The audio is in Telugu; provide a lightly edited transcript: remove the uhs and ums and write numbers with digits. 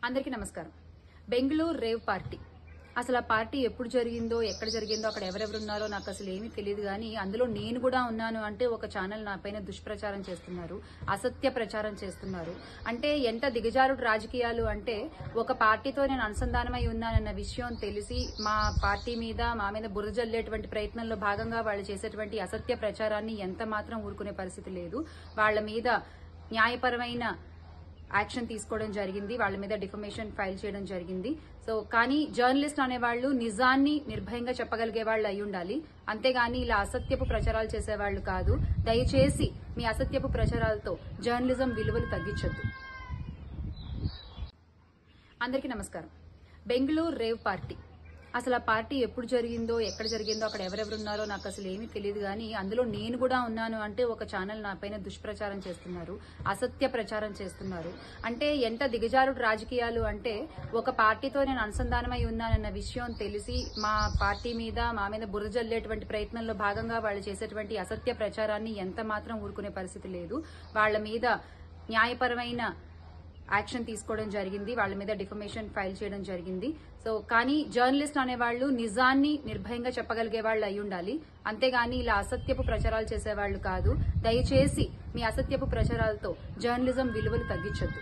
అందరికీ నమస్కారం. బెంగళూరు రేవ్ పార్టీ అసలు ఆ పార్టీ ఎప్పుడు జరిగిందో ఎక్కడ జరిగిందో అక్కడ ఎవరెవరు ఉన్నారో నాకు అసలు ఏమీ తెలియదు. కానీ అందులో నేను కూడా ఉన్నాను అంటే ఒక ఛానల్ నా పైన దుష్ప్రచారం చేస్తున్నారు, అసత్య ప్రచారం చేస్తున్నారు. అంటే ఎంత దిగజారుడు రాజకీయాలు అంటే ఒక పార్టీతో నేను అనుసంధానమై ఉన్నానన్న విషయం తెలిసి మా పార్టీ మీద మా మీద బురద జల్లేటువంటి ప్రయత్నంలో భాగంగా వాళ్ళు చేసేటువంటి అసత్య ప్రచారాన్ని ఎంత మాత్రం ఊరుకునే పరిస్థితి లేదు. వాళ్ళ మీద న్యాయపరమైన యాక్షన్ తీసుకోవడం జరిగింది, వాళ్ళ మీద డిఫమేషన్ ఫైల్ చేయడం జరిగింది. సో కానీ జర్నలిస్ట్ అనేవాళ్లు నిజాన్ని నిర్భయంగా చెప్పగలిగే వాళ్ళు అయి ఉండాలి, అంతేగాని ఇలా అసత్యపు ప్రచారాలు చేసేవాళ్లు కాదు. దయచేసి మీ అసత్యపు ప్రచారాలతో జర్నలిజం విలువలు తగ్గించొద్దు. అందరికీ నమస్కారం. బెంగళూరు రేవ్ పార్టీ అసలు ఆ పార్టీ ఎప్పుడు జరిగిందో ఎక్కడ జరిగిందో అక్కడ ఎవరెవరు ఉన్నారో నాకు అసలు ఏమీ తెలియదు. కానీ అందులో నేను కూడా ఉన్నాను అంటే ఒక ఛానల్ నా పైన దుష్ప్రచారం చేస్తున్నారు, అసత్య ప్రచారం చేస్తున్నారు. అంటే ఎంత దిగజారుడు రాజకీయాలు అంటే ఒక పార్టీతో నేను అనుసంధానమై ఉన్నానన్న విషయం తెలిసి మా పార్టీ మీద మా మీద బురద జల్లేటువంటి ప్రయత్నంలో భాగంగా వాళ్ళు చేసేటువంటి అసత్య ప్రచారాన్ని ఎంత మాత్రం ఊరుకునే పరిస్థితి లేదు. వాళ్ళ మీద న్యాయపరమైన యాక్షన్ తీసుకోవడం జరిగింది, వాళ్ళ మీద డిఫమేషన్ ఫైల్ చేయడం జరిగింది. సో కానీ జర్నలిస్ట్ అనేవాళ్లు నిజాన్ని నిర్భయంగా చెప్పగలిగే వాళ్ళు అయి ఉండాలి, అంతేగాని ఇలా అసత్యపు ప్రచారాలు చేసేవాళ్లు కాదు. దయచేసి మీ అసత్యపు ప్రచారాలతో జర్నలిజం విలువలు తగ్గించొద్దు.